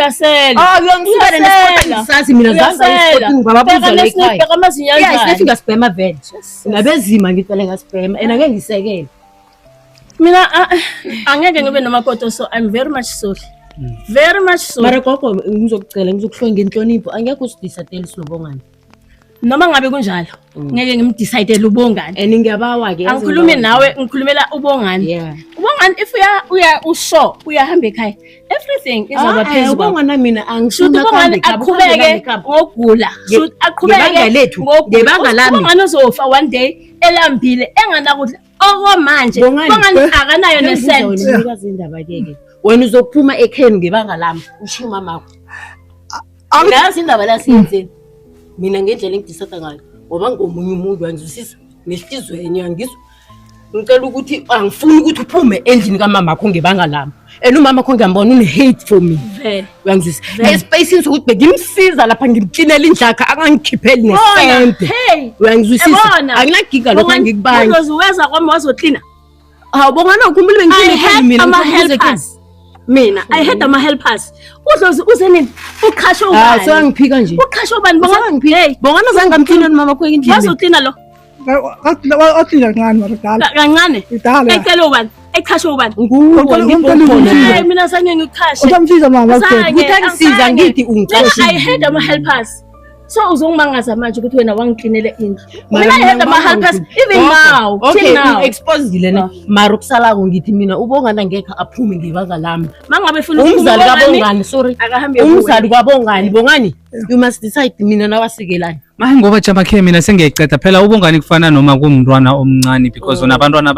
uyasela ngisasi mina zange bababuza la ekhaya yes ngaspema veg ngabezima ngicela ngaspema and ake ngisekele mina angeke ngibe nomakoto so I'm very much sorry very much sorry mara gogo ngizokucela ngizokuhlonga inhlonipho angeke usidisatele sinobongani noma ngabe kunjalo ngeke ngimdecide ubongani and ngiyabawa ke angikhulumi nawe ngikhulumela ubongani ubongani if usho uyahamba ekhaya everything izaba phezulu ubongani mina angishona ubongani aqhubeke ngogula should aqhubeke ngebanga lami ubongani uzofa one day elambile enganakudla okomanje ubongani akanayo nesent nikazi indaba keke wena uzokuphuma ekheni ngebanga lami usho mamakho ngazi indaba la siyenzeni mina ngendlela engidisata ngayo ngoba ngomunye umuntu wangizwisisa nesihlizweni yangizwa ngicela ukuthi angifuni ukuthi uphume endlini kamama akho ngebanga lami umama akho ngiyambona une hate for me uyangizwisisa espace sokuthi bengimsiza lapha ngimklinela indlaka angangikhipheli nesente uyangizwisisa akunagiga lokho ngikubani uzoziweza kwami wazoklina awubongana ukhumule bengikline mina mina I had ama helpers udlozi uzenini ukhasho ubani so angiphika nje ukhasho ubani bongana zange ngamklina mama akho endlini wazoklina lo atlina kancane ecela ubani ekhasho ubani mina sange ngikhashe utamsiza mama uthangisiza ngithi ungixoshile I had ama helpers so uzongimangaza manje ukuthi wena wangiklinele indlu mina I had ama helpers even now till now expose lena mara ukusalako ngithi mina ubongana ngekho aphume ngebanga lami mangabe funa umzali kabongani sorry umzali kabongani bongani you must decide mina nawasikelani maye ngoba Jamakhe mina sengiyayiceda phela ubongani kufana noma kumntwana omncane because unabantwana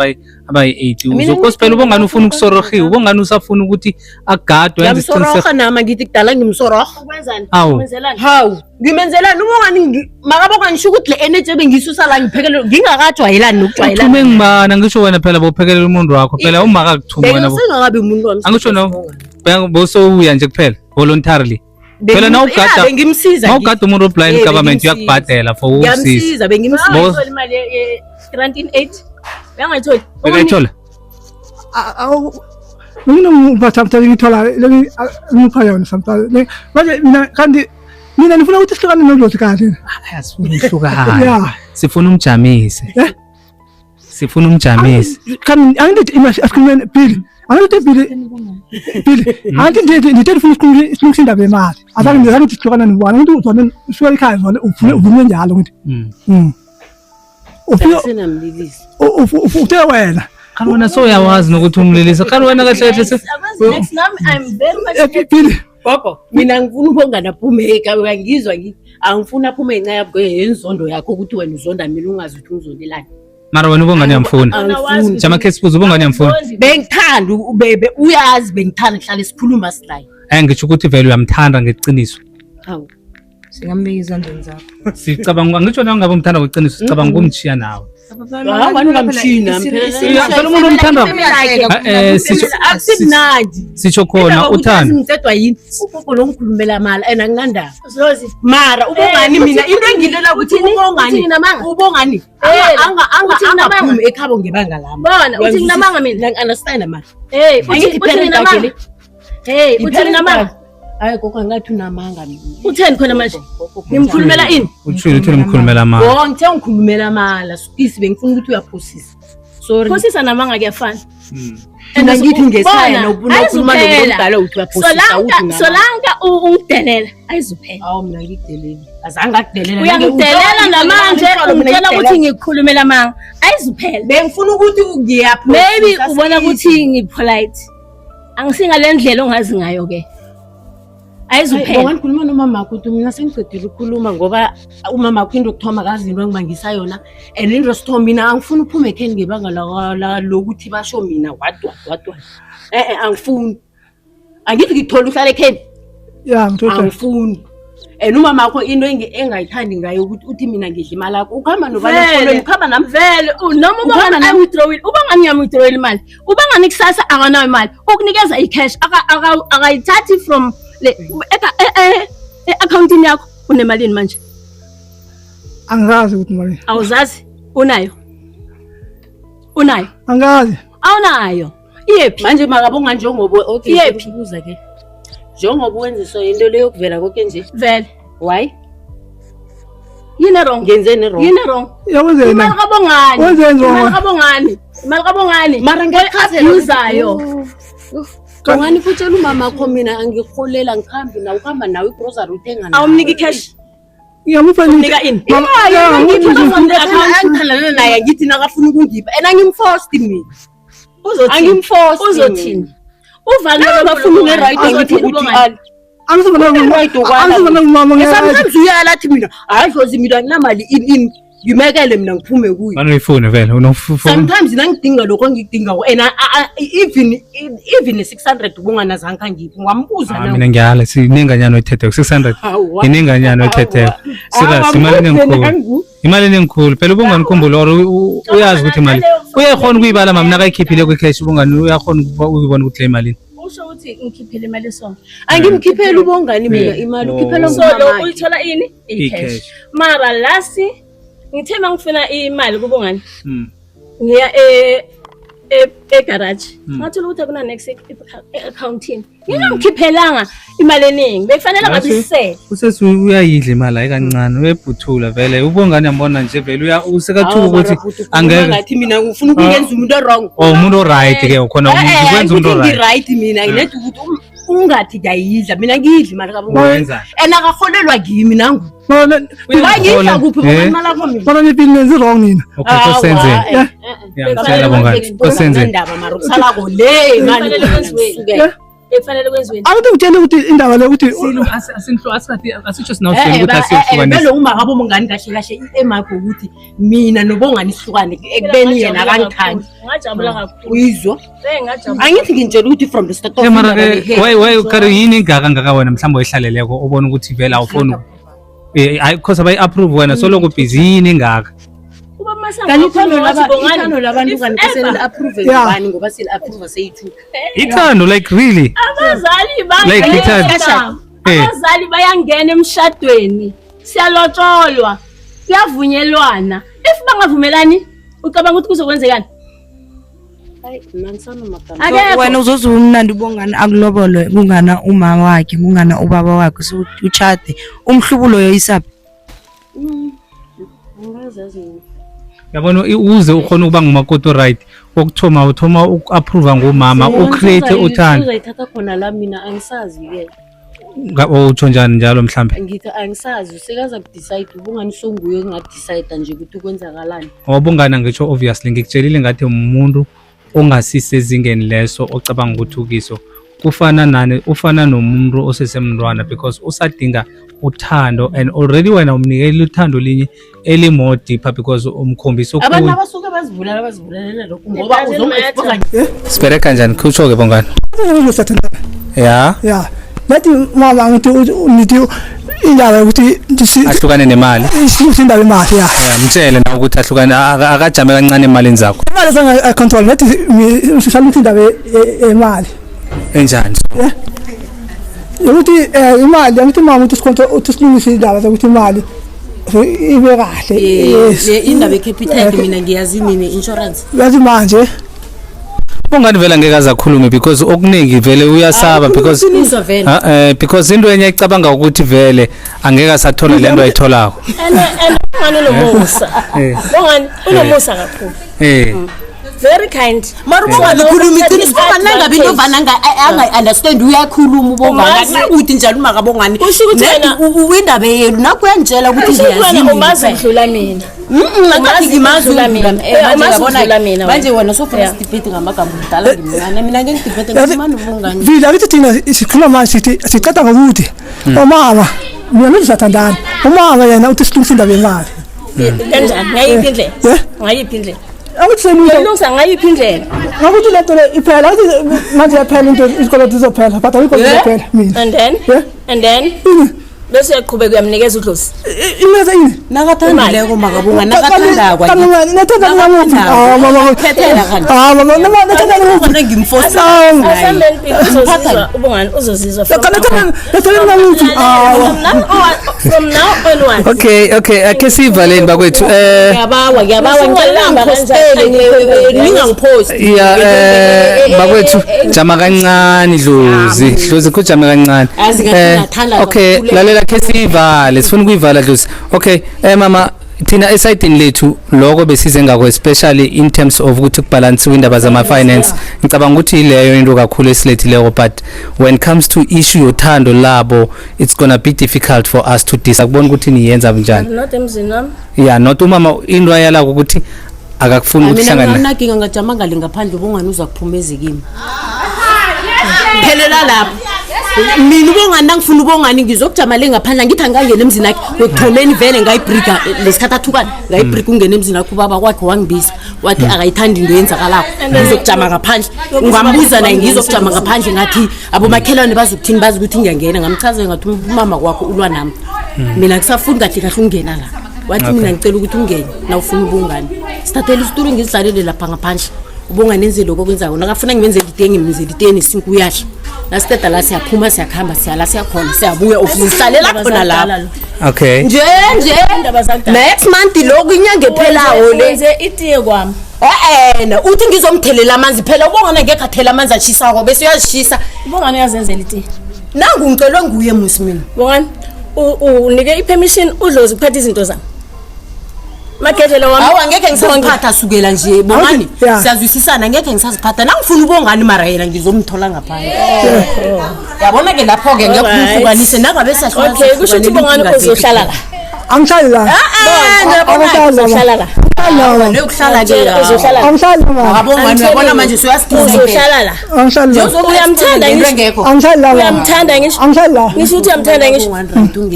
abayi-8 uzogospel ubongani ufuna ukusorohiwa ubongani usafuna ukuthi agadwe yenze isiqiniseko nama ngithi kudala ngimsoroha ukwenzani hawu ngimenzelani ubongani makabongani sho ukuthi le energy ebengisusa la ngiphekele ngingakajwayelani nokujwayelana uthume ngibana ngisho wena phela bophekelela umuntu wakho phela uma akakuthuma wena sengakabi umuntu wami angisho no bosowuya nje kuphela voluntarily phela nawugada umuntu oblind government uyakubhadela for usiza ngiyamsiza bengimsiza imali ye-grant 8 uyangayitholi bekayithola mina ngiphatha ngithola ngipha yona sometimes manje mina kanti mina ngifuna ukuthi sihlukane nodlozi kanti asifuna ukuhlukana sifuna umjamise sifuna umjamise kan angithi imali asikhulumeni Bill angithi Bill angithi ndithe ufuna isikhulumisa indaba yemali azange ngizakuthi sihlukana nibona ukuthi uzona usuka ekhaya zona uvume njalo ngithi uthe wena kanti wena soyawazi nokuthi umlelisa kanti wena kahle kahle next time I'm very much gogo mina ngifuna ubongana aphume ekhaya uyangizwa ngithi angifuna aphume enca yakho yenzondo yakho ukuthi wena uzonda mina ungazi ukuthi ungizondelani mara wena ubongani uyamfuna Jamakhe sibuza ubongani uyamfuna bengithanda ubebe uyazi bengithanda kuhlala sikhuluma silayo ngitsho ukuthi vele uyamthanda ngeqiniso hawu singambeka izandleni zakho sicabanga ngitsho nawe ngabe umthanda ngeqiniso sicabanga ukumchiya nawe abantu ngamchina phela umuntu omthanda akusimnandi sitsho khona uthanda ngicedwa yini ugogo lo ngikhulumela mala and anginandaba mara ubongani mina into engilela ukuthi ubongani angaphume ekhabo ngebanga lami bona uthi namanga mina understand mara uthi namanga uthi namanga hayi gogo angathi unamanga mina utheni khona manje ngimkhulumela ini uthini ngimkhulumela mala ngithe ngikhulumela mala sukisi bengifuna ukuthi uyaphosisa sorry phosisa namanga kuyafana and ngithi ngesaya nokukhuluma nomdala uthi uyaphosisa uthi solanka ungidelela ayizuphela awu mina ngikudelela azange akudelela uyangidelela namanje ungitshela ukuthi ngikukhulumela amanga ayizuphela bengifuna ukuthi ngiyaphosisa maybe ubona ukuthi ngipolite angisingalendlela ongazi ngayo ke ayizuphela ngikhuluma nomama wakho ukuthi mina sengicedile ukukhuluma ngoba umama wakho into okuthoma kazi into engibangisa yona and into sithoma mina angifuni uphume ekheni ngebanga lokuthi basho mina wadwa angifuni angithi ngithola uhlala ekheni angifuni and umama wakho into engayithandi ngayo ukuthi uthi mina ngidla imali yakho ukhamba nobani efolweni ukhamba nami vele noma ubangani I'm-withdrawing ubangani ngiyam-withdrawing imali ubangani kusasa akanayo imali ukunikeza i-cash akayithathi from accountini yakho unemalini manje angazi ukuthi mali awuzazi unayo angazi awunayo iyephi manje makabonga njengoba okay iyephi ubuza ke njengoba wenza so into leyo kuvela konke nje vele why yini wrong ngenzeni wrong yini wrong Yakwenzeni imali na? kabongani Wenzeni wrong? imali kabongani mara ngiyabuzayo Kungani kutshela umama kho mina angikholela ngikhambi na ukuhamba nawe igrocery uthenga nawe awumniki cash Ngiyamupha unika ini angithandana naye ngithi nakafuna ukungipha and angimforced mina angimforced uzothini uvalele bafuna une right ngithi ukuthi ali Angisibona umama sometimes uyala athi mina ayidlozi mina nginamali in ngimekele mina ngiphume kuyo Manje uyifune vele unofuna. sometimes nangidinga lokho ngikudingayo and even 600 kungana zanka ngiphi ngambuza Ah mina ngiyala sinenganyano ethethe 600. Inenganyano ethethe. Serious imali enengikhulu phela ubunganikhumbula or uyazi ukuthi imali uyakhona ukuyibala mama nakayikhiphile kwi cash ubungani uyakhona ukubona ukuthi le imali usho ukuthi ngikhiphele imali esonto angimkhiphela ubongani mina imali ukhiphela so lo ngumama uyithola ini I-cash. i-cash mara lasi ngithe mangifuna imali kubongani ngiya egarage ngathola ukuthi akuna next accountini ngingangkhiphelanga imali eningi bekufanele ngabe isele usethi uyayidla imali ayikancane uyebhuthula vele ubongani yambona nje vele usekathuka ukuthi angeke ngathi mina ngifuna ukungenza umuntu wrong umuntu oright ke ukhona umuntu ukwenza umuntu oright right mina nginethi ukuthi ungathi ngiyayidla mina ngiyidla imali kabongani and akakholelwa kimi nangu wayidla kuphi ngoba imali yakho mina Bona nipini nenze wrong nina. okay kosenze ngiyamtshela bongani kosenze ndaba mara kusala ko le ngani bekufanele kwenziweni Akuthi utshele ukuthi indaba le ukuthi asinhlo asikhathi asitsho sinawuhleli ukuthi asiyehlukanisa belo uma ngabo bongani kahle kahle emakho ukuthi mina nobongani sihlukane ekubeni yena akangithandi ngajabula kakhulu uyizwa ngajabula angithi ngintshela ukuthi from the start of mara why kare yini ingaka ngaka wena mhlawumbe oyihlaleleko ubona ukuthi vele awufoni because abayi approve wena soloko busy yini ingaka kuba masango kanti ithando labantu kanti kusele approve ngani ngoba sile approve seyi2 ithando like really abazali Like ithando. abazali bayangena emshadweni siyalotsholwa kuyavunyelwana if bangavumelani ucabanga ukuthi kuzokwenzekani hayi nansana magama wena uzoze umnandi ubongani akulobolwe kungana umama wakhe kungana ubaba wakhe so uchade umhlubulo yoyisaphi yabona uze ukhona ukuba ngumakoti right wokuthoma uthoma ukuapprove ngomama ucreate uthando uzayithatha khona la mina angisazi ke utsho njani njalo mhlambe ngithi angisazi usekaza kudecide ubungani songuye ngadecide nje ukuthi kwenzakalani wabungana ngitsho obviously ngikutshelile ngathi umuntu ongasisezingeni leso ocabanga ukuthi ukiso ufana nomuntu osesemntwana because usadinga uthando and already wena umnikele uthando linye elimore deeper because umkhombisa abantu abasuke bazivulela lokho ngoba uzongaexpose sibere kanjani kutsho ke bongani yeah. Nathi mama ngithi indaba ukuthi ahlukane nemali indaba imali ya. mtshele na ukuthi ahlukane akajame kancane emalini zakho Imali sanga control nathi ngishaya indaba emali. enjani Ukuthi imali angithi mama uthi silungise indaba zokuthi imali ibe kahle. yes indaba ecapital mina ngiyazi nini insurance Yazi manje bongani vele angeke azakhulume because okuningi vele uyasaba because because into enye icabanga ukuthi vele angeke asathola lento ayitholako and unomusa bongani unomusa kakhulu very kind marubongani khuluma iqiniso ubongani nangabe into vananga anga understand uyakhuluma ubongani uthi njalo makabongani indaba yenu nakho uyangitshela ukuthi ngiyazini umazi udlula mina manje wena so first debate ngamagama udala ngimncane mina ngeke ngidebate ngamani ubongani vile akithi thina sikhuluma manje sithi siqeda ngokuthi omama mina ngizathandana umama yena uthi silungise indaba yemali kanjani ngayiphi indlela ngayiphi indlela akuthi semuntu ulungisa ngayiphi indlela ngakuthi lento le iphela akuthi manje yaphela into isikole zizophela but ayikho zizophela mina and then bese uyaqhubeka uyamnikeza udlozi Imeza ini. nakathandileko makabunga nakathandako khethela kanti ngimfosa asambeni uzozizwa ubungani uzozizwa from now onwards Okay, ake sivaleni bakwethu ngiyabawa ningangiphosti bakwethu jama kancane Dlozi kujama kancane okay lalela ke sivale sifuna ukuyivala Dlozi okay mama thina esayidini lethu lokho besize ngakho especially in terms of ukuthi kubalance indaba zama finance ngicabanga ukuthi ileyo into kakhulu esilethileko but when it comes to issue yothando labo it's gonna be difficult for us to disakubona ukuthi niyenza njani not emzini wami yeah not umama into ayalako ukuthi akakufuni ukuhlangana mina nakinga ngajama ngale ngaphandle ubungani uza kuphumeza kimi phelela lapho mina ubongani ngifuna ubongani ngizokujama le ngaphandle ngithi angangena emzini wakhe wekuthomeni vele ngayibrika lesikhathi athukana ngayibrika ungena emzini wakhe ubaba kwakhe wangibiza wathi akayithandi into yenzakalako ngizokujama ngaphandle ngambuza naye ngizokujama ngaphandle ngathi abomakhelwane bazokuthini bazi ukuthi ngiyangena ngamchazela ngathi umama kwakho ulwa nami mina ngisafuni kahle kahle ungena la wathi mina ngicela ukuthi ungene na ufuna ubungani sithathela isituru ngizidlalele lapha ngaphandle ubungani enze lokho kwenzako nakafuna ngimenzele itenge ngimenzele itenge 5 uyahla nasiteda la siyaphuma siyakhamba siyala siyakhona siyabuya ofisisalela khona la okay nje next month lokho inyanga ephelayo le nze itiye kwami na uthi ngizomthelela amanzi phela ubongana ngeke athela amanzi achisako bese uyashisa ubongani yazenzela itiye nangu ngicelwe nguye musimini bongani unike ipermission udlozi kuphatha izinto zami magedlela wami hawu angeke ngisaziphatha sukela nje bongani siyazwisisana ngeke ngisaziphatha nangifuna ubongani mara yena ngizomthola ngaphandle yabona ke lapho ke ngiyakufumbanise nangabe sahlala okay kusho ukuthi bongani uzohlala la Angihlali la. uzohlala la Lokuhlala ke uzohlala Angihlali la. abongani uyabona manje siyasikiza uzohlala la Angihlali la. uyamthanda ngisho Angihlali la. uyamthanda ngisho Angihlali la. ngisho ukuthi uyamthanda ngisho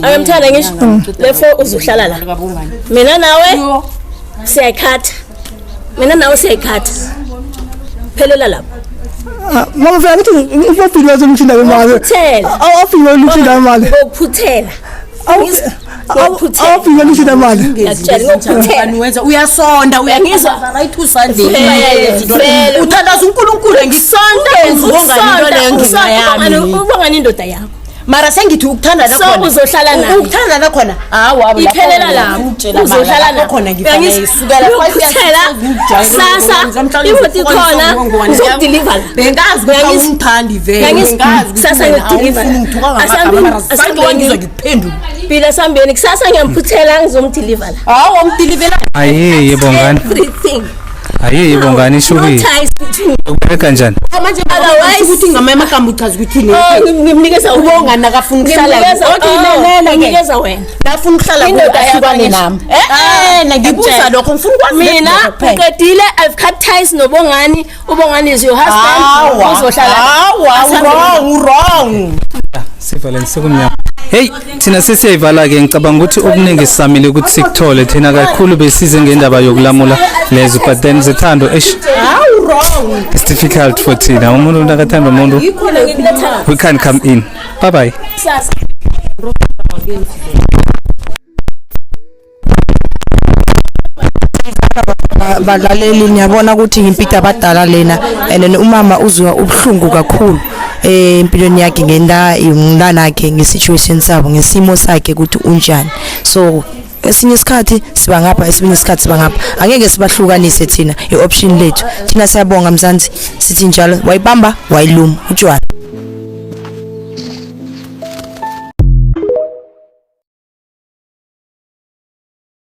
uyamthanda ngisho therefore uzohlala la mina nawe siyakhatha mina nawe siyakhatha phelela lapho Mama mfana uthi ufofile wazomthinda imali. Phuthela. Awufile umthinda imali. Ngokuphuthela. Awufile umthinda imali. Wenza uyasonda uyangizwa right usandeni uthandaza uNkulunkulu ngisonda ngizongani le nginga yami ubongani indoda yakho mara sengithi ukuthanda la khona uzohlala naye ukuthanda la khona hawa iphelela la uzohlala la khona ngifana isukela sasa imuthi khona uzokudeliver bengazi ukuthi ungithandi vele bengazi sasa ngiyadeliver asambeni ngizokuphendula bila sambeni kusasa ngiyamputhela ngizomdeliver la hawa umdelivela ayeye bongani everything ayeye bongani shukile ubeka njani manje otherwise ukuthi ngamama kambu uchaza ukuthi ngimnikeza ubonga nakafuna ukuhlala ngimnikeza wena nafuna ukuhlala ngokuhlukane nami ngibuza lokho ngifuna ukwazi mina uqedile I've cut ties nobongani ubongani is your husband uzohlala wrong sivaleni sekumnyama hey thina sesiyayivala ke ngicabanga ukuthi okuningi sisamile ukuthi sikuthole thina kakhulu besize ngendaba yokulamula lezo but then zithando wrong it's difficult for thina umuntu nakathanda umuntu we can come in bye bye sasa badlaleli niyabona ukuthi ngimpika abadala lena and umama uzwa ubhlungu kakhulu empilweni yakhe ngenda umntana wakhe ngesituation sabo ngesimo sakhe ukuthi unjani so esinye isikhathi siba ngapha esinye isikhathi siba ngapha angeke sibahlukanise thina ioption lethu thina siyabonga mzansi sithi njalo wayibamba wayiluma utshwala